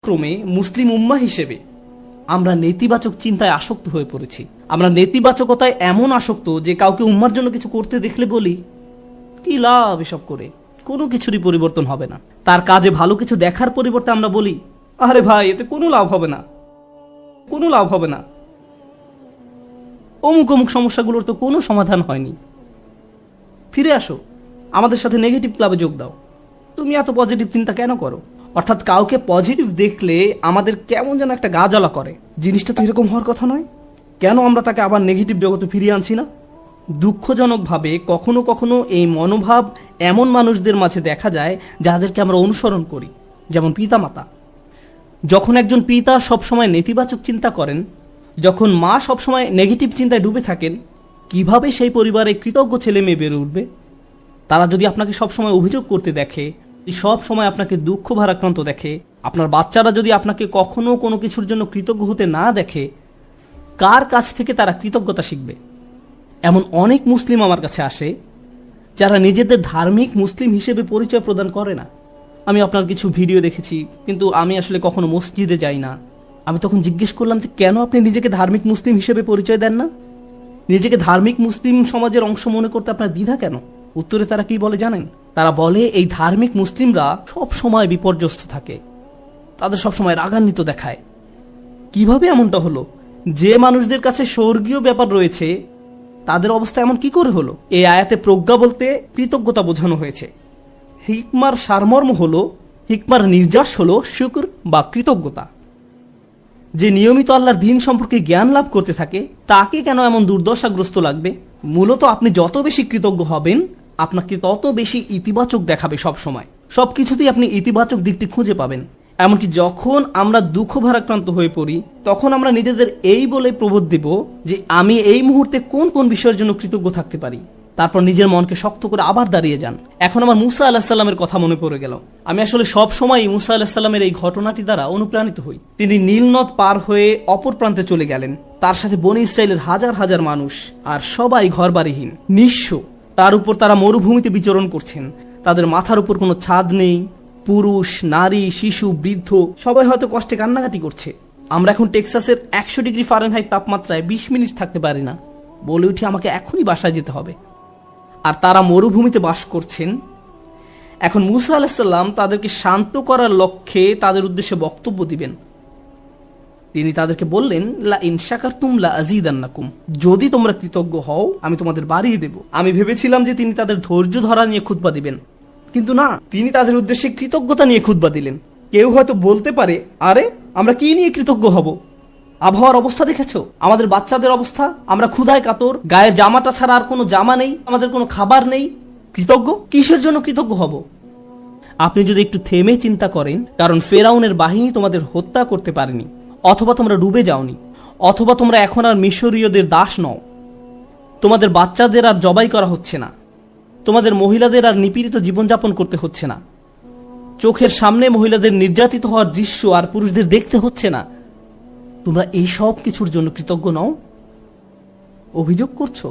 পর্যায়ক্রমে মুসলিম উম্মাহ হিসেবে আমরা নেতিবাচক চিন্তায় আসক্ত হয়ে পড়েছি। আমরা নেতিবাচকতায় এমন আসক্ত যে কাউকে উম্মার জন্য কিছু করতে দেখলে বলি, কি লাভ এসব করে, কোনো কিছুরই পরিবর্তন হবে না। তার কাজে ভালো কিছু দেখার পরিবর্তে আমরা বলি, আরে ভাই এতে কোনো লাভ হবে না, কোনো লাভ হবে না, অমুক অমুক সমস্যাগুলোর তো কোনো সমাধান হয়নি। ফিরে আসো, আমাদের সাথে নেগেটিভ ক্লাবে যোগ দাও, তুমি এত পজিটিভ চিন্তা কেন করো? অর্থাৎ কাউকে পজিটিভ দেখলে আমাদের কেমন যেন একটা গা জ্বালা করে। জিনিসটা তো এরকম হওয়ার কথা নয়, কেন আমরা তাকে আবার নেগেটিভ জগতে ফিরিয়ে আনছি না? দুঃখজনকভাবে কখনো কখনো এই মনোভাব এমন মানুষদের মাঝে দেখা যায় যাদেরকে আমরা অনুসরণ করি, যেমন পিতামাতা। যখন একজন পিতা সবসময় নেতিবাচক চিন্তা করেন, যখন মা সবসময় নেগেটিভ চিন্তায় ডুবে থাকেন, কিভাবে সেই পরিবারে কৃতজ্ঞ ছেলে মেয়ে বেড়ে উঠবে? তারা যদি আপনাকে সবসময় অভিযোগ করতে দেখে, সব সময় আপনাকে দুঃখ ভারাক্রান্ত দেখে, আপনার বাচ্চারা যদি আপনাকে কখনো কোনো কিছুর জন্য কৃতজ্ঞ হতে না দেখে, কার কাছ থেকে তারা কৃতজ্ঞতা শিখবে? এমন অনেক মুসলিম আমার কাছে আসে যারা নিজেদের ধার্মিক মুসলিম হিসেবে পরিচয় প্রদান করে না। আমি আপনার কিছু ভিডিও দেখেছি, কিন্তু আমি আসলে কখনো মসজিদে যাই না। আমি তখন জিজ্ঞেস করলাম যে কেন আপনি নিজেকে ধার্মিক মুসলিম হিসেবে পরিচয় দেন না? নিজেকে ধার্মিক মুসলিম সমাজের অংশ মনে করতে আপনার দ্বিধা কেন? উত্তরে তারা কি বলে জানেন? তারা বলে এই ধার্মিক মুসলিমরা সব সময় বিপর্যস্ত থাকে, তাদের সবসময় রাগান্বিত দেখায়। কিভাবে এমনটা হলো? যে মানুষদের কাছে স্বর্গীয় ব্যাপার রয়েছে তাদের অবস্থা এমন কি করে হলো? এই আয়াতে প্রজ্ঞা বলতে কৃতজ্ঞতা বোঝানো হয়েছে। হিকমার সারমর্ম হলো, হিকমার নির্যাস হলো শুকর বা কৃতজ্ঞতা। যে নিয়মিত আল্লাহর দ্বীন সম্পর্কে জ্ঞান লাভ করতে থাকে তাকে কেন এমন দুর্দশাগ্রস্ত লাগবে? মূলত আপনি যত বেশি কৃতজ্ঞ হবেন আপনাকে তত বেশি ইতিবাচক দেখাবে। সব সময় সবকিছুতেই আপনি ইতিবাচক দিকটি খুঁজে পাবেন। এমনকি যখন আমরা দুঃখ ভারাক্রান্ত হয়ে পড়ি তখন আমরা নিজেদের এই বলে প্রবোধ দেব যে আমি এই মুহূর্তে কোন কোন বিষয়ের জন্য কৃতজ্ঞ থাকতে পারি। তারপর নিজের মনকে শক্ত করে আবার দাঁড়িয়ে যান। এখন আমার মুসা আলাহিসাল্লামের কথা মনে পড়ে গেল। আমি আসলে সব সময় মুসা আলাহিসাল্লামের এই ঘটনাটি দ্বারা অনুপ্রাণিত হই। তিনি নীল নদ পার হয়ে অপর প্রান্তে চলে গেলেন। তার সাথে বনী ইসরাইলের হাজার হাজার মানুষ, আর সবাই ঘরবাড়িহীন, নিঃস্ব। তার উপর তারা মরুভূমিতে বিচরণ করছেন। তাদের মাথার উপর কোনো ছাদ নেই। পুরুষ, নারী, শিশু, বৃদ্ধ সবাই হয়তো কষ্টে কান্নাকাটি করছে। আমরা এখন টেক্সাসের 100 ডিগ্রি ফারেনহাইট তাপমাত্রায় 20 মিনিট থাকতে পারি না, বলে উঠি আমাকে এখনই বাসায় যেতে হবে। আর তারা মরুভূমিতে বাস করছেন। এখন মুসা আলাইহিসসালাম তাদেরকে শান্ত করার লক্ষ্যে তাদের উদ্দেশ্যে বক্তব্য দিবেন। তিনি তাদেরকে বললেন, লা ইন শাকারতুম লা আযীদান্নাকুম, যদি তোমরা কৃতজ্ঞ হও আমি তোমাদের বাড়িয়ে দেব। আমি ভেবেছিলাম যে তিনি তাদের ধৈর্য ধরা নিয়ে খুতবা দিবেন, কিন্তু না, তিনি তাদের উদ্দেশ্যে কৃতজ্ঞতা নিয়ে খুতবা দিলেন। কেউ হয়তো বলতে পারে, আরে আমরা কি নিয়ে কৃতজ্ঞ হব? আবহাওয়ার অবস্থা দেখেছো, আমাদের বাচ্চাদের অবস্থা, আমরা ক্ষুধায় কাতর, গায়ের জামাটা ছাড়া আর কোনো জামা নেই, আমাদের কোনো খাবার নেই। কৃতজ্ঞ কিসের জন্য কৃতজ্ঞ হব? আপনি যদি একটু থেমে চিন্তা করেন, কারণ ফেরাউনের বাহিনী তোমাদের হত্যা করতে পারেনি, অথবা তোমরা ডুবে যাওনি, অথবা তোমরা এখন আর মিশরীয়দের দাস নও, তোমাদের বাচ্চাদের আর জবাই করা হচ্ছে না, তোমাদের মহিলাদের আর নিপীড়িত জীবনযাপন করতে হচ্ছে না, চোখের সামনে মহিলাদের নির্যাতিত হওয়ার দৃশ্য আর পুরুষদের দেখতে হচ্ছে না, তোমরা এই সব কিছুর জন্য কৃতজ্ঞ নও? অভিযোগ করছো?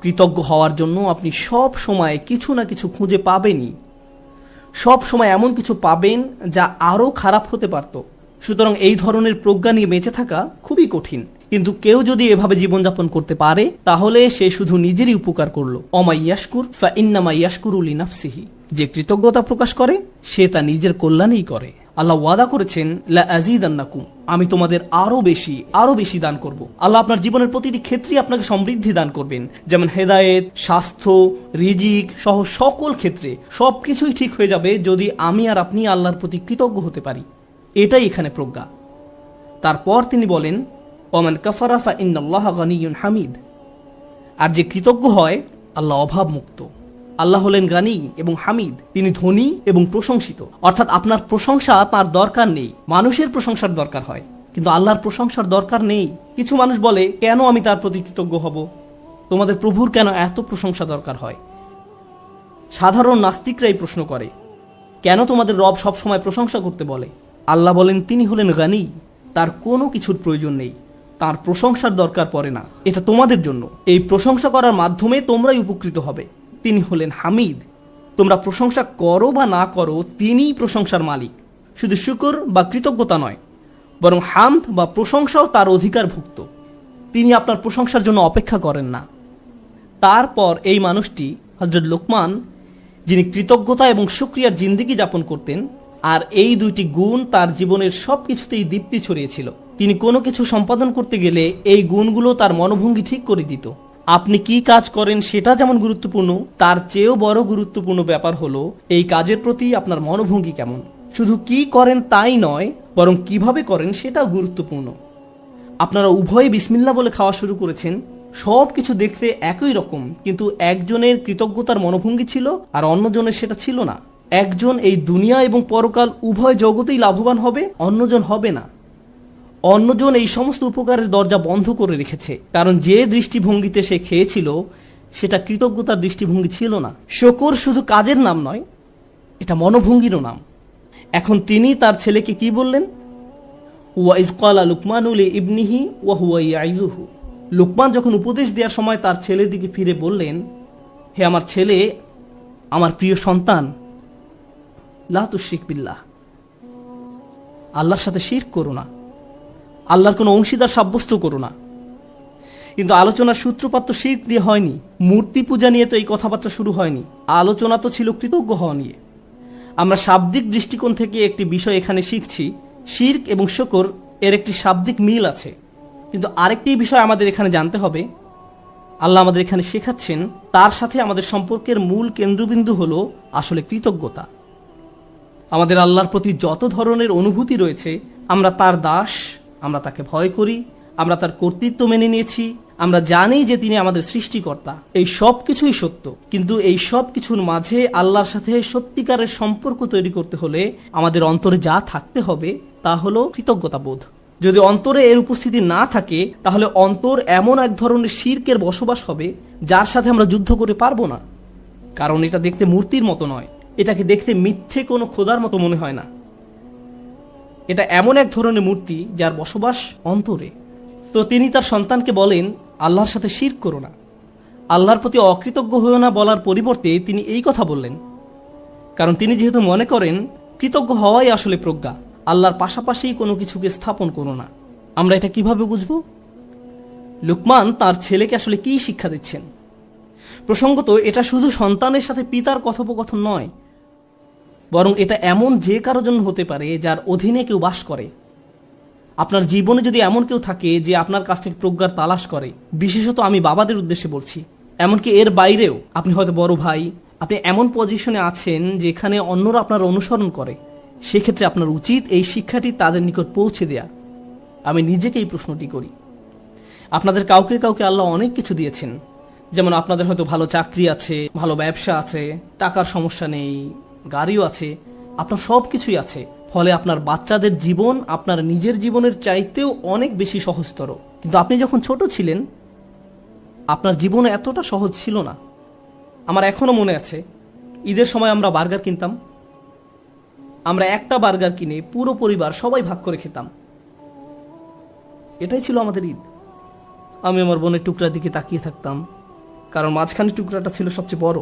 কৃতজ্ঞ হওয়ার জন্য আপনি সব সময় কিছু না কিছু খুঁজে পাবেনই। সব সময় এমন কিছু পাবেন যা আরো খারাপ হতে পারত। সুতরাং এই ধরনের প্রজ্ঞা নিয়ে বেঁচে থাকা খুবই কঠিন। কিন্তু কেউ যদি এভাবে জীবনযাপন করতে পারে তাহলে সে শুধু নিজেরই উপকার করলো। অমাইয়াশকুর ফা ইন্নামা ইয়াশকুরু লিনাফসিহি, যে কৃতজ্ঞতা প্রকাশ করে সে তা নিজের কল্যাণেই করে। আল্লাহ ওয়াদা করেছেন, লা আযীদান্নাকুম, আমি তোমাদের আরো বেশি দান করব। আল্লাহ আপনার জীবনের প্রতিটি ক্ষেত্রে আপনাকে সমৃদ্ধি দান করবেন, যেমন হেদায়েত, স্বাস্থ্য, রিজিক সহ সকল ক্ষেত্রে সবকিছুই ঠিক হয়ে যাবে যদি আমি আর আপনি আল্লাহর প্রতি কৃতজ্ঞ হতে পারি। এটাই এখানে প্রজ্ঞা। তারপর তিনি বলেন, ওমান কাফারা ফা ইন্নাল্লাহা গানিয়্যুন হামিদ, আর যে কৃতজ্ঞ হয় আল্লাহ অভাব মুক্ত। আল্লাহ হলেন গানি এবং হামিদ, তিনি ধনী এবং প্রশংসিত। অর্থাৎ আপনার প্রশংসা তার দরকার নেই, মানুষের প্রশংসার দরকার হয়, কিন্তু আল্লাহর প্রশংসার দরকার নেই। কিছু মানুষ বলে, কেন আমি তার প্রতি কৃতজ্ঞ হব? তোমাদের প্রভুর কেন এত প্রশংসা দরকার হয়? সাধারণ নাস্তিকরাই প্রশ্ন করে, কেন তোমাদের রব সবসময় প্রশংসা করতে বলে? আল্লাহ বলেন, তিনি হলেন গানি, তার কোনো কিছুর প্রয়োজন নেই, তার প্রশংসার দরকার পড়ে না। এটা তোমাদের জন্য, এই প্রশংসা করার মাধ্যমে তোমরাই উপকৃত হবে। তিনি হলেন হামিদ, তোমরা প্রশংসা করো বা না করো তিনিই প্রশংসার মালিক। শুধু শুকর বা কৃতজ্ঞতা নয়, বরং হামদ বা প্রশংসাও তার অধিকারভুক্ত। তিনি আপনার প্রশংসার জন্য অপেক্ষা করেন না। তারপর এই মানুষটি হযরত লোকমান, যিনি কৃতজ্ঞতা এবং শুকরিয়ার জিন্দেগি যাপন করতেন, আর এই দুইটি গুণ তার জীবনের সব কিছুতেই দীপ্তি ছড়িয়েছিল। তিনি কোনো কিছু সম্পাদন করতে গেলে এই গুণগুলো তার মনোভঙ্গি ঠিক করে দিত। আপনি কি কাজ করেন সেটা যেমন গুরুত্বপূর্ণ, তার চেয়েও বড় গুরুত্বপূর্ণ ব্যাপার হলো এই কাজের প্রতি আপনার মনোভঙ্গি কেমন। শুধু কি করেন তাই নয়, বরং কিভাবে করেন সেটাও গুরুত্বপূর্ণ। আপনারা উভয়ে বিসমিল্লাহ বলে খাওয়া শুরু করেছেন, সব কিছু দেখতে একই রকম, কিন্তু একজনের কৃতজ্ঞতার মনোভঙ্গি ছিল আর অন্যজনের সেটা ছিল না। একজন এই দুনিয়া এবং পরকাল উভয় জগতেই লাভবান হবে, অন্যজন হবে না। অন্যজন এই সমস্ত উপকারের দরজা বন্ধ করে রেখেছে, কারণ যে দৃষ্টিভঙ্গিতে সে খেয়েছিল সেটা কৃতজ্ঞতার দৃষ্টিভঙ্গি ছিল না। শুকর শুধু কাজের নাম নয়, এটা মনোভঙ্গিরও নাম। এখন তিনি তার ছেলেকে কি বললেন? ওয়াইজ ক্বালা লুকমানু লিইবনিহি ওয়া হুয়া ইয়াইযুহু। লুকমান যখন উপদেশ দেওয়ার সময় তার ছেলের দিকে ফিরে বললেন, হে আমার ছেলে, আমার প্রিয় সন্তান, লা তুশরিক বিল্লাহ, আল্লাহর সাথে শিরক করো না, আল্লাহর কোনো অংশীদার সাব্যস্ত করো না। কিন্তু আলোচনার সূত্রপাত তো শিরক দিয়ে হয়নি, মূর্তি পূজা নিয়ে তো এই কথাবার্তা শুরু হয়নি। আলোচনা তো ছিল কৃতজ্ঞ হওয়া নিয়ে। আমরা শাব্দিক দৃষ্টিকোণ থেকে একটি বিষয় এখানে শিখছি, শিরক এবং শুকর এর একটি শাব্দিক মিল আছে। কিন্তু আরেকটি বিষয় আমাদের এখানে জানতে হবে, আল্লাহ আমাদের এখানে শেখাচ্ছেন তার সাথে আমাদের সম্পর্কের মূল কেন্দ্রবিন্দু হলো আসলে কৃতজ্ঞতা। আমাদের আল্লাহর প্রতি যত ধরনের অনুভূতি রয়েছে, আমরা তার দাস, আমরা তাকে ভয় করি, আমরা তার কর্তৃত্ব মেনে নিয়েছি, আমরা জানি যে তিনি আমাদের সৃষ্টিকর্তা, এই সব কিছুই সত্য। কিন্তু এই সব কিছুর মাঝে আল্লাহর সাথে সত্যিকারের সম্পর্ক তৈরি করতে হলে আমাদের অন্তরে যা থাকতে হবে তা হলো কৃতজ্ঞতা বোধ। যদি অন্তরে এর উপস্থিতি না থাকে, তাহলে অন্তর এমন এক ধরনের শিরকের বসবাস হবে যার সাথে আমরা যুদ্ধ করে পারবো না। কারণ এটা দেখতে মূর্তির মতো নয়, এটাকে দেখতে মিথ্যে কোনো খোদার মতো মনে হয় না। এটা এমন এক ধরনের মূর্তি যার বসবাস অন্তরে। তো তিনি তার সন্তানকে বলেন, আল্লাহর সাথে শিরক করো না, আল্লাহর প্রতি অকৃতজ্ঞ হয়েও না বলার পরিবর্তে তিনি এই কথা বললেন, কারণ তিনি যেহেতু মনে করেন কৃতজ্ঞ হওয়াই আসলে প্রজ্ঞা, আল্লাহর পাশাপাশি কোনো কিছুকে স্থাপন করো না। আমরা এটা কিভাবে বুঝবো? লুকমান তার ছেলেকে আসলে কি শিক্ষা দিচ্ছেন? প্রসঙ্গত এটা শুধু সন্তানের সাথে পিতার কথোপকথন নয়, বরং এটা এমন যে কারো জন্য হতে পারে যার অধীনে কেউ বাস করে। আপনার জীবনে যদি এমন কেউ থাকে যে আপনার কাছ থেকে প্রজ্ঞার তালাশ করে, বিশেষত আমি বাবাদের উদ্দেশ্যে বলছি, এমনকি এর বাইরেও আপনি হয়তো বড় ভাই, আপনি এমন পজিশনে আছেন যেখানে অন্যরা আপনার অনুসরণ করে, সেক্ষেত্রে আপনার উচিত এই শিক্ষাটি তাদের নিকট পৌঁছে দেয়া। আমি নিজেকে এই প্রশ্নটি করি। আপনাদের কাউকে কাউকে আল্লাহ অনেক কিছু দিয়েছেন, যেমন আপনাদের হয়তো ভালো চাকরি আছে, ভালো ব্যবসা আছে, টাকার সমস্যা নেই, গাড়িও আছে, আপনার সব কিছুই আছে। ফলে আপনার বাচ্চাদের জীবন আপনার নিজের জীবনের চাইতেও অনেক বেশি সহজতর। কিন্তু আপনি যখন ছোট ছিলেন, আপনার জীবন এতটা সহজ ছিল না। আমার এখনো মনে আছে, ঈদের সময় আমরা বার্গার কিনতাম। আমরা একটা বার্গার কিনে পুরো পরিবার সবাই ভাগ করে খেতাম। এটাই ছিল আমাদের ঈদ। আমি আমার বোনের টুকরার দিকে তাকিয়ে থাকতাম, কারণ মাঝখানে টুকরাটা ছিল সবচেয়ে বড়।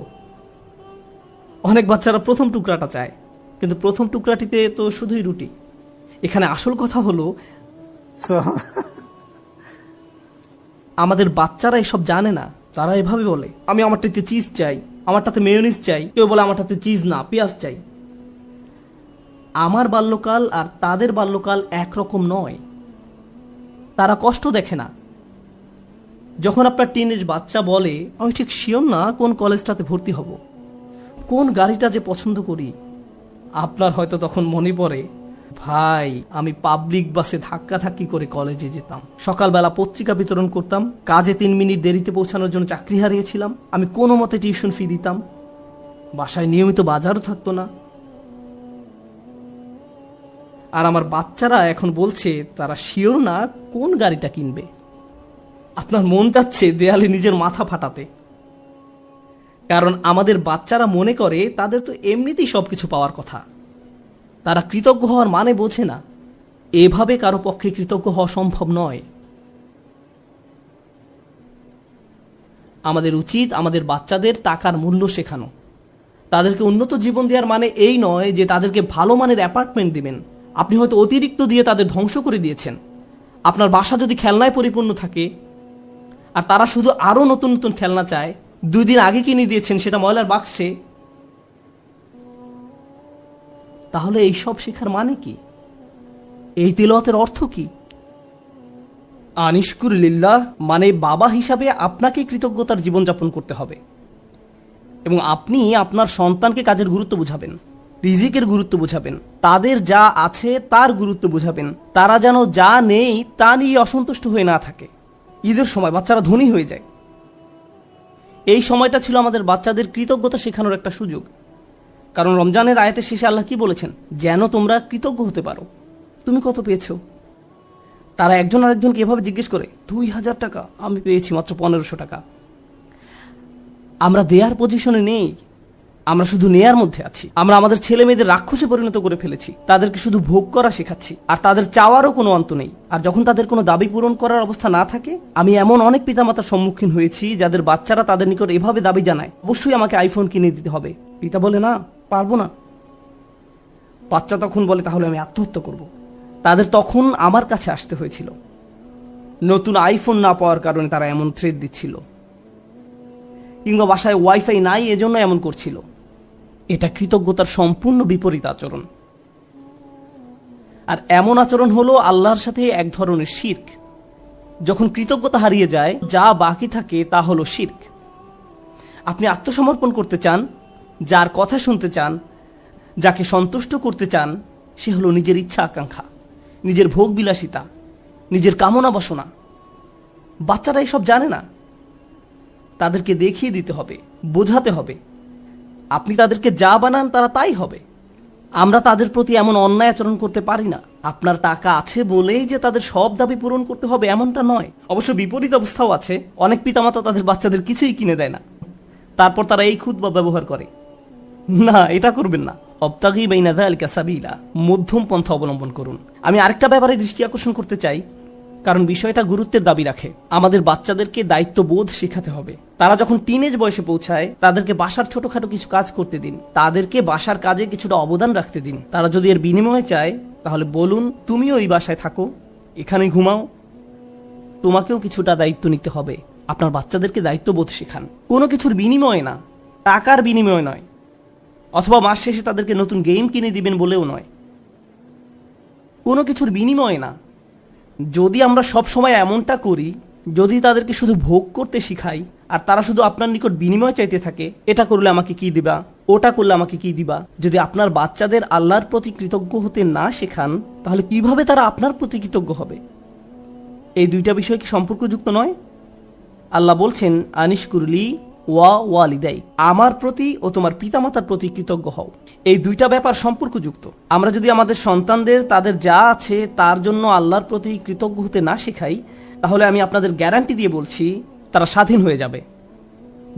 অনেক বাচ্চারা প্রথম টুকরাটা চায়, কিন্তু প্রথম টুকরাটিতে তো শুধুই রুটি। এখানে আসল কথা হলো আমাদের বাচ্চারা এসব জানে না। তারা এভাবে বলে, আমি আমারটাতে চিজ চাই, আমারটাতে মেয়োনিজ চাই, কেউ বলে আমারটাতে চিজ না, পেঁয়াজ চাই। আমার বাল্যকাল আর তাদের বাল্যকাল একরকম নয়। তারা কষ্ট দেখে না। যখন আপনার টিনেজ বাচ্চা বলে, আমি ঠিক শিওর না কোন কলেজটাতে ভর্তি হব, কোন গাড়িটা যে পছন্দ করি, আপনার হয়তো তখন মনে পড়ে, ভাই আমি পাবলিক বাসে ধাক্কাধাক্কি করে কলেজে যেতাম, সকালবেলা পত্রিকা বিতরণ করতাম, কাজে 3 মিনিট দেরিতে পৌঁছানোর জন্য চাকরি হারিয়েছিলাম, আমি কোনো মতে টিউশন ফি দিতাম, বাসায় নিয়মিত বাজারও থাকতো না। আর আমার বাচ্চারা এখন বলছে তারা শিওর না কোন গাড়িটা কিনবে। আপনার মন চাচ্ছে দেয়ালে নিজের মাথা ফাটাতে, কারণ আমাদের বাচ্চারা মনে করে তাদের তো এমনিতেই সবকিছু পাওয়ার কথা। তারা কৃতজ্ঞ হওয়ার মানে বোঝে না। এভাবে কারো পক্ষে কৃতজ্ঞ হওয়া সম্ভব নয়। আমাদের উচিত আমাদের বাচ্চাদের টাকার মূল্য শেখানো, তাদেরকে উন্নত জীবন দেওয়ার মানে এই নয় যে তাদেরকে ভালো মানের অ্যাপার্টমেন্ট দিবেন। আপনি হয়তো অতিরিক্ত দিয়ে তাদের ধ্বংস করে দিয়েছেন। আপনার বাসা যদি খেলনায় পরিপূর্ণ থাকে আর তারা শুধু আরো নতুন নতুন খেলনা চায়, 2 দিন আগে কিনে দিয়েছেন সেটা ময়লার বাক্সে, তাহলে এই সব শেখার মানে কি? এই তিলাওয়াতের অর্থ কি? আনিশকুর লিল্লাহ মানে বাবা হিসাবে আপনাকে কৃতজ্ঞতার জীবনযাপন করতে হবে এবং আপনি আপনার সন্তানকে কাজের গুরুত্ব বুঝাবেন, রিজিকের গুরুত্ব বুঝাবেন, তাদের যা আছে তার গুরুত্ব বুঝাবেন। তারা যেন যা নেই তা নিয়ে অসন্তুষ্ট হয়ে না থাকে। ঈদের সময় বাচ্চারা ধনী হয়ে যায়। এই সময়টা ছিল আমাদের বাচ্চাদের কৃতজ্ঞতা শেখানোর একটা সুযোগ। কারণ রমজানের আয়াতের শেষে আল্লাহ কি বলেছেন? যেন তোমরা কৃতজ্ঞ হতে পারো। তুমি কত পেয়েছো? তারা একজন আরেকজনকে এভাবে জিজ্ঞেস করে, 2000 টাকা, আমি পেয়েছি মাত্র 1500 টাকা। আমরা দেয়ার পজিশনে নেই, আমরা শুধু নেয়ার মধ্যে আছি। আমরা আমাদের ছেলে মেয়েদের রাক্ষসে পরিণত করে ফেলেছি। তাদেরকে শুধু ভোগ করা শেখাচ্ছি, আর তাদের চাওয়ারও কোনো অন্ত নেই। আর যখন তাদের কোনো দাবি পূরণ করার অবস্থা না থাকে, আমি এমন অনেক পিতামাতার সম্মুখীন হয়েছি যাদের বাচ্চারা তাদের নিকট এভাবে দাবি জানায়, অবশ্যই আমাকে আইফোন কিনে দিতে হবে। পিতা বলে, না, পারবো না। বাচ্চা তখন বলে, তাহলে আমি আত্মহত্যা করব। তাদের তখন আমার কাছে আসতে হয়েছিল। নতুন আইফোন না পাওয়ার কারণে তারা এমন থ্রেট দিচ্ছিল, কিংবা বাসায় ওয়াইফাই নাই এজন্য এমন করছিল। এটা কৃতজ্ঞতার সম্পূর্ণ বিপরীত আচরণ। আর এমন আচরণ হলো আল্লাহর সাথে এক ধরনের শিরক। যখন কৃতজ্ঞতা হারিয়ে যায়, যা বাকি থাকে তা হলো শিরক। আপনি আত্মসমর্পণ করতে চান, যার কথা শুনতে চান, যাকে সন্তুষ্ট করতে চান, সে হলো নিজের ইচ্ছা আকাঙ্ক্ষা, নিজের ভোগ বিলাসিতা, নিজের কামনা বাসনা। বাচ্চারা এসব জানে না। তাদেরকে দেখিয়ে দিতে হবে, বোঝাতে হবে। আপনি তাদেরকে যা বানান তারা তাই হবে। আমরা তাদের প্রতি এমন অন্যায় আচরণ করতে পারি না। আপনার টাকা আছে বলেই যে তাদের সব দাবি পূরণ করতে হবে এমনটা নয়। অবশ্য বিপরীত অবস্থাও আছে। অনেক পিতামাতা তাদের বাচ্চাদের কিছুই কিনে দেয় না, তারপর তারা এই খুতবা ব্যবহার করে। না, এটা করবেন না। অবতাগি বাইনা যালিকা সাবিলা, মধ্যম পন্থা অবলম্বন করুন। আমি আরেকটা ব্যাপারে দৃষ্টি আকর্ষণ করতে চাই, কারণ বিষয়টা গুরুত্বের দাবি রাখে। আমাদের বাচ্চাদেরকে দায়িত্ববোধ শেখাতে হবে। তারা যখন টিনেজ বয়সে পৌঁছায়, তাদেরকে বাসার ছোটখাটো কিছু কাজ করতে দিন, তাদেরকে বাসার কাজে কিছুটা অবদান রাখতে দিন। তারা যদি এর বিনিময়ে চায়, তাহলে বলুন, তুমিও এই বাসায় থাকো, এখানে ঘুমাও, তোমাকেও কিছুটা দায়িত্ব নিতে হবে। আপনার বাচ্চাদেরকে দায়িত্ববোধ শেখান, কোনো কিছুর বিনিময়ে না, টাকার বিনিময়ে নয়, অথবা মাস শেষে তাদেরকে নতুন গেম কিনে দিবেন বলেও নয়, কোনো কিছুর বিনিময়ে না। যদি আমরা সব সময় এমনটা করি, যদি তাদেরকে শুধু ভোগ করতে শিখাই আর তারা শুধু আপনার নিকট বিনিময় চাইতে থাকে, এটা করলে আমাকে কি দিবা, ওটা করলে আমাকে কি দিবা, যদি আপনার বাচ্চাদের আল্লাহর প্রতি কৃতজ্ঞ হতে না শেখান, তাহলে কিভাবে তারা আপনার প্রতি কৃতজ্ঞ হবে? এই দুইটা বিষয় কি সম্পর্কযুক্ত নয়? আল্লাহ বলছেন, আনিশকুরলি ওয়া ওয়ালিদাই, আমার প্রতি ও তোমার পিতামাতার প্রতি কৃতজ্ঞ হও। এই দুইটা ব্যাপার সম্পর্কযুক্ত। আমরা যদি আমাদের সন্তানদের তাদের যা আছে তার জন্য আল্লাহর প্রতি কৃতজ্ঞ হতে না শেখাই, তাহলে আমি আপনাদের গ্যারান্টি দিয়ে বলছি, তারা স্বাধীন হয়ে যাবে।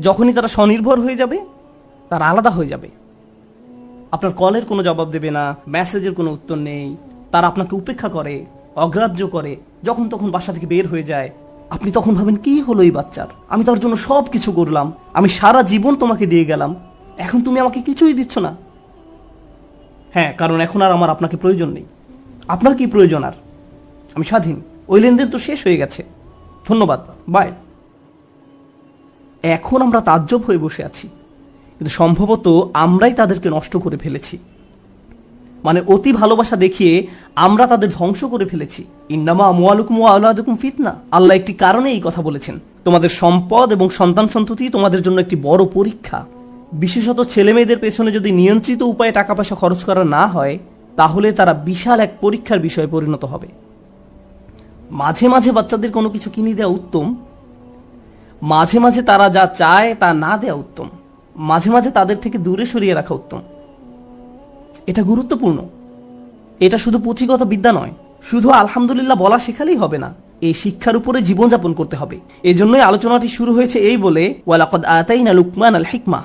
যখনই তারা স্বনির্ভর হয়ে যাবে, তারা আলাদা হয়ে যাবে। আপনার কলের কোনো জবাব দেবে না, মেসেজের কোনো উত্তর নেই, তারা আপনাকে উপেক্ষা করে, অগ্রাহ্য করে। যখন তখন বাসা থেকে বের হয়ে যায়, আপনি তখন ভাবেন, কি হলো এই বাচ্চার? আমি তার জন্য সব কিছু করলাম, আমি সারা জীবন তোমাকে দিয়ে গেলাম, এখন তুমি আমাকে কিছুই দিচ্ছ না। হ্যাঁ, কারণ এখন আর আমার আপনাকে প্রয়োজন নেই। আপনার কি প্রয়োজন? আর আমি স্বাধীন, ওই লেনদেন তো শেষ হয়ে গেছে, ধন্যবাদ, বাই। এখন আমরা তাজ্জব হয়ে বসে আছি, কিন্তু সম্ভবত আমরাই তাদেরকে নষ্ট করে ফেলেছি। মানে অতি ভালোবাসা দেখিয়ে আমরা তাদের ধ্বংস করে ফেলেছি। ইন্নামা আমওয়ালুকুম ওয়া আওলাদুকুম ফিতনা, আল্লাহ একটি কারণে এই কথা বলেছেন। তোমাদের সম্পদ এবং সন্তান সন্ততি তোমাদের জন্য একটি বড় পরীক্ষা। বিশেষত ছেলে মেয়েদের পেছনে যদি নিয়ন্ত্রিত উপায়ে টাকা পয়সা খরচ করা না হয়, তাহলে তারা বিশাল এক পরীক্ষার বিষয়ে পরিণত হবে। মাঝে মাঝে বাচ্চাদের কোনো কিছু কিনে দেওয়া উত্তম, মাঝে মাঝে তারা যা চায় তা না দেওয়া উত্তম, মাঝে মাঝে তাদের থেকে দূরে সরিয়ে রাখা উত্তম। এটা গুরুত্বপূর্ণ। এটা শুধু পুঁথিগত বিদ্যা নয়, শুধু আলহামদুলিল্লাহ বলা শেখালেই হবে না, এই শিক্ষার উপরে জীবনযাপন করতে হবে। এজন্যই আলোচনাটি শুরু হয়েছে এই বলে, ওয়ালাকাদ আতাইনা লুকমান আল হিকমা,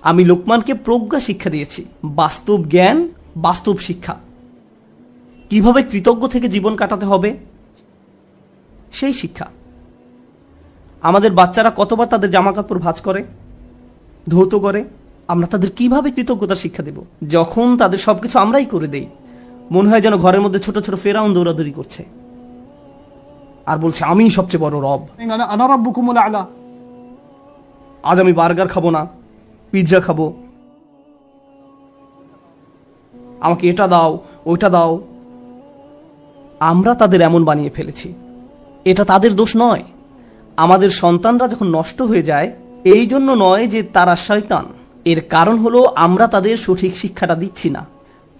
আমি লোকমানকে প্রজ্ঞা শিক্ষা দিয়েছি, বাস্তব জ্ঞান, বাস্তব শিক্ষা। কিভাবে কৃতজ্ঞ থেকে জীবন কাটাতে হবে সেই শিক্ষা। আমাদের বাচ্চারা কতবার তাদের জামা কাপড় ভাঁজ করে, ধৌত করে, আমরা তাদের কিভাবে কৃতজ্ঞতার শিক্ষা দেব যখন তাদের সবকিছু আমরাই করে দেই? মনে হয় যেন ঘরের মধ্যে ছোট ছোট ফেরাউন দৌড়াদৌড়ি করছে আর বলছে আমি সবচেয়ে বড় রব। أنا ربكم الأعلى. আজ আমি বার্গার খাবো না, পিৎজা খাবো, আমাকে এটা দাও ওইটা দাও। আমরা তাদের এমন বানিয়ে ফেলেছি। এটা তাদের দোষ নয়। আমাদের সন্তানরা যখন নষ্ট হয়ে যায়, এই জন্য নয় যে তারা শয়তান, এর কারণ হলো আমরা তাদের সঠিক শিক্ষাটা দিচ্ছি না।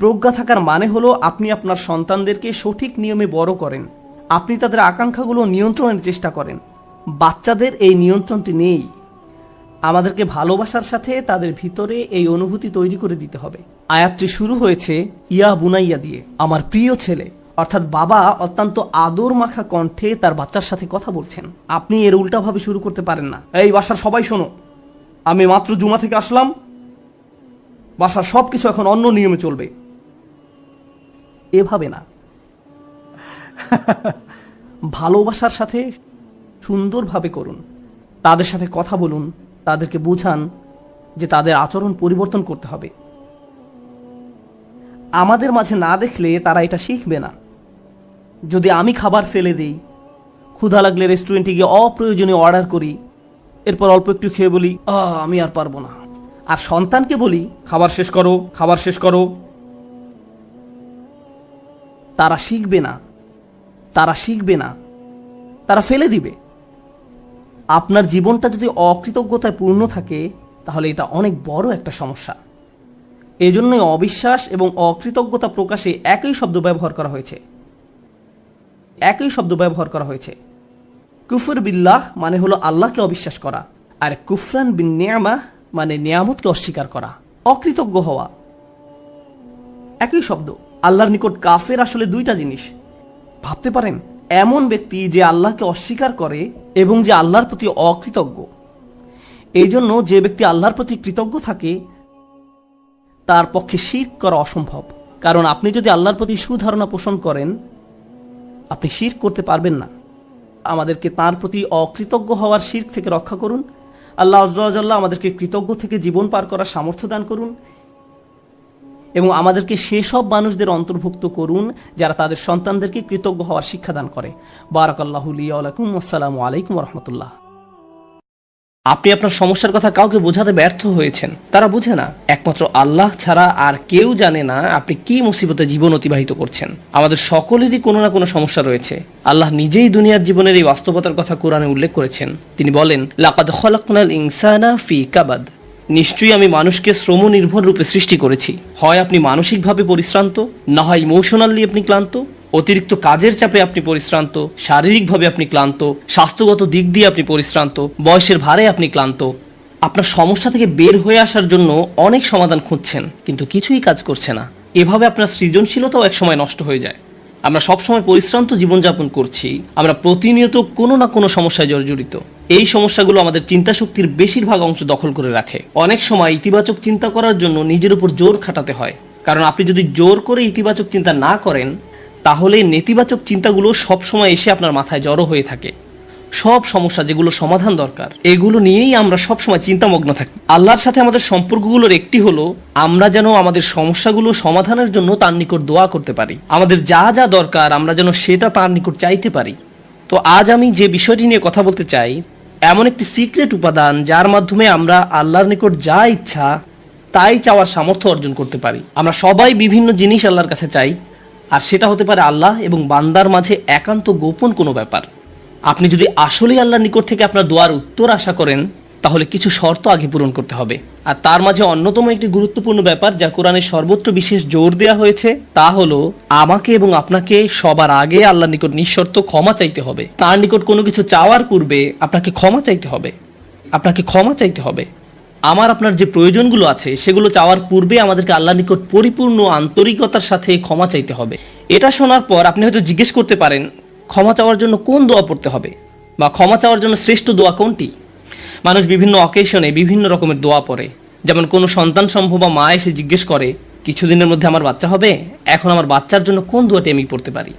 প্রজ্ঞা থাকার মানে হলো আপনি আপনার সন্তানদেরকে সঠিক নিয়মে বড় করেন, আপনি তাদের আকাঙ্ক্ষাগুলো নিয়ন্ত্রণের চেষ্টা করেন। বাচ্চাদের এই নিয়ন্ত্রণটি নেই। আমাদেরকে ভালোবাসার সাথে তাদের ভিতরে এই অনুভূতি তৈরি করে দিতে হবে। আয়াতটি শুরু হয়েছে ইয়া বুনাইয়া দিয়ে, আমার প্রিয় ছেলে, অর্থাৎ বাবা অত্যন্ত আদর মাখা কণ্ঠে তার বাচ্চার সাথে কথা বলছেন। আপনি এর উল্টাভাবে শুরু করতে পারেন না। এই বাসার সবাই শোনো, আমি মাত্র জুমা থেকে আসলাম, বাসার সবকিছু এখন অন্য নিয়মে চলবে। এভাবে না। ভালোবাসার সাথে সুন্দরভাবে করুন, তাদের সাথে কথা বলুন, তাদেরকে বোঝান যে তাদের আচরণ পরিবর্তন করতে হবে। আমাদের মাঝে না দেখলে তারা এটা শিখবে না। যদি আমি খাবার ফেলে দিই, ক্ষুধা লাগলে রেস্টুরেন্টে গিয়ে অপ্রয়োজনীয় অর্ডার করি, এরপর অল্প একটু খেয়ে বলি আমি আর পারবো না, আর সন্তানকে বলি খাবার শেষ করো, খাবার শেষ করো, তারা শিখবে না, তারা শিখবে না, তারা ফেলে দিবে। আপনার জীবনটা যদি অকৃতজ্ঞতায় পূর্ণ থাকে তাহলে এটা অনেক বড় একটা সমস্যা। এজন্যই অবিশ্বাস এবং অকৃতজ্ঞতা প্রকাশে একই শব্দ ব্যবহার করা হয়েছে। একই শব্দ ব্যবহার করা হয়েছে। কুফর বিল্লাহ মানে হলো আল্লাহকে অবিশ্বাস করা, আর কুফরান বিন নিয়ামাহ মানে নিয়ামতকে অস্বীকার করা, অকৃতজ্ঞ হওয়া। একই শব্দ। আল্লাহর নিকট কাফের আসলে দুইটা জিনিস। ভাবতে পারেন এমন ব্যক্তি যে আল্লাহকে অস্বীকার করে এবং যে আল্লাহর প্রতি অকৃতজ্ঞ। এই জন্য যে ব্যক্তি আল্লাহর প্রতি কৃতজ্ঞ থাকে তার পক্ষে শিরক করা অসম্ভব। কারণ আপনি যদি আল্লাহর প্রতি সুধারণা পোষণ করেন, আপনি শিরক করতে পারবেন না। আমাদেরকে তার প্রতি অকৃতজ্ঞ হওয়ার শিরক থেকে রক্ষা করুন। আল্লাহ আযজা ওয়া জাল্লা আমাদেরকে কৃতজ্ঞ থেকে জীবন পার করার সামর্থ্য দান করুন এবং আমাদেরকে সেসব মানুষদের অন্তর্ভুক্ত করুন যারা তাদের সন্তানদেরকে কৃতজ্ঞ হওয়ার শিক্ষা দান করে। বারাকাল্লাহু লি ওয়া লাকুম। আসসালামু আলাইকুম ওয়া রাহমাতুল্লাহ। আপনি আপনার সমস্যার কথা কাউকে বোঝাতে ব্যর্থ হয়েছেন, তারা বুঝে না। একমাত্র আল্লাহ ছাড়া আর কেউ জানে না আপনি কি মুসিবতে জীবন অতিবাহিত করছেন। আমাদের সকলেরই কোনো না কোনো সমস্যা রয়েছে। আল্লাহ নিজেই দুনিয়ার জীবনের এই বাস্তবতার কথা কোরআনে উল্লেখ করেছেন। তিনি বলেন, লাকাদ খলাকনাল ইনসানা ফি কাবাদ, নিশ্চয়ই আমি মানুষকে শ্রম নির্ভর রূপে সৃষ্টি করেছি। হয় আপনি মানসিকভাবে পরিশ্রান্ত, না হয় ইমোশনালি আপনি ক্লান্ত। অতিরিক্ত কাজের চাপে আপনি পরিশ্রান্ত, শারীরিকভাবে আপনি ক্লান্ত, স্বাস্থ্যগত দিক দিয়ে আপনি পরিশ্রান্ত, বয়সের ভারে আপনি ক্লান্ত। আপনার সমস্যা থেকে বের হয়ে আসার জন্য অনেক সমাধান খুঁজছেন, কিন্তু কিছুই কাজ করছে না। এভাবে আপনার সৃজনশীলতাও একসময় নষ্ট হয়ে যায়। আমরা সবসময় পরিশ্রান্ত জীবনযাপন করছি, আমরা প্রতিনিয়ত কোনো না কোনো সমস্যায় জর্জরিত। এই সমস্যাগুলো আমাদের চিন্তা শক্তির বেশিরভাগ অংশ দখল করে রাখে। অনেক সময় ইতিবাচক চিন্তা করার জন্য নিজের উপর জোর খাটাতে হয়, কারণ আপনি যদি জোর করে ইতিবাচক চিন্তা না করেন তাহলে নেতিবাচক চিন্তাগুলো সবসময় এসে আপনার মাথায় জড়ো হয়ে থাকে। সব সমস্যা যেগুলো সমাধান দরকার, এগুলো নিয়েই আমরা সবসময় চিন্তামগ্ন থাকি। আল্লাহর সাথে আমাদের সম্পর্কগুলোর একটি হলো আমরা যেন আমাদের সমস্যাগুলো সমাধানের জন্য তার নিকট দোয়া করতে পারি। আমাদের যা যা দরকার আমরা যেন সেটা তার নিকট চাইতে পারি। তো আজ আমি যে বিষয়টি নিয়ে কথা বলতে চাই, এমন একটি সিক্রেট উপাদান যার মাধ্যমে আমরা আল্লাহর নিকট যা ইচ্ছা তাই চাওয়ার সামর্থ্য অর্জন করতে পারি। আমরা সবাই বিভিন্ন জিনিস আল্লাহর কাছে চাই, আর সেটা হতে পারে আল্লাহ এবং বান্দার মাঝে একান্ত গোপন কোনো ব্যাপার। আপনি যদি আসলেই আল্লাহর নিকট থেকে আপনার দোয়ার উত্তর আশা করেন তাহলে কিছু শর্ত আগে পূরণ করতে হবে। আর তার মাঝে অন্যতম একটি গুরুত্বপূর্ণ ব্যাপার যা কোরআনে সর্বত্র বিশেষ জোর দেওয়া হয়েছে তা হলো আমাকে এবং আপনাকে সবার আগে আল্লাহর নিকট নিঃশর্ত ক্ষমা চাইতে হবে। তার নিকট কোনো কিছু চাওয়ার পূর্বে আপনাকে ক্ষমা চাইতে হবে। আপনাকে ক্ষমা চাইতে হবে। আমার আপনার যে প্রয়োজনগুলো আছে সেগুলো চাওয়ার পূর্বে আমাদেরকে আল্লাহর নিকট পরিপূর্ণ আন্তরিকতার সাথে ক্ষমা চাইতে হবে। এটা শোনার পর আপনি হয়তো জিজ্ঞেস করতে পারেন, ক্ষমা চাওয়ার জন্য কোন দোয়া পড়তে হবে, বা ক্ষমা চাওয়ার জন্য শ্রেষ্ঠ দোয়া কোনটি? মানুষ বিভিন্ন অকেশনে বিভিন্ন রকমের দোয়া পড়ে। যেমন কোনো সন্তান সম্ভব বা মা এসে জিজ্ঞেস করে, কিছুদিনের মধ্যে আমার বাচ্চা হবে, এখন আমার বাচ্চার জন্য কোন দোয়াটি আমি পড়তে পারি?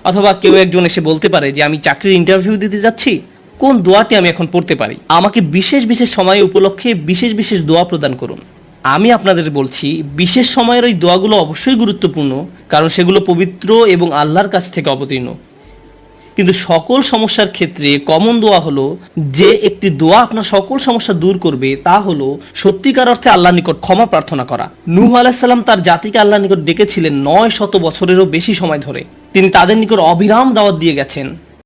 অথবা কেউ একজন এসে বলতে পারে যে আমি চাকরির ইন্টারভিউ দিতে যাচ্ছি, কোন দোয়াটি আমি এখন পড়তে পারি? আমাকে বিশেষ বিশেষ সময় উপলক্ষে বিশেষ বিশেষ দোয়া প্রদান করুন। আমি আপনাদের বলছি, বিশেষ সময়ের ওই দোয়াগুলো অবশ্যই গুরুত্বপূর্ণ, কারণ সেগুলো পবিত্র এবং আল্লাহর কাছ থেকে অবতীর্ণ। কিন্তু সকল সমস্যার ক্ষেত্রে কমন দোয়া হলো, যে একটি দোয়া আপনার সকল সমস্যা দূর করবে, তা হলো সত্যিকার অর্থে আল্লাহর নিকট ক্ষমা প্রার্থনা করা। নূহ আলাইহিস সালাম তার জাতিকে আল্লাহর নিকট ডেকেছিলেন 900 বছরেরও বেশি সময় ধরে। তিনি তাদের নিকট অবিরাম দাওয়াত দিয়ে গেছেন।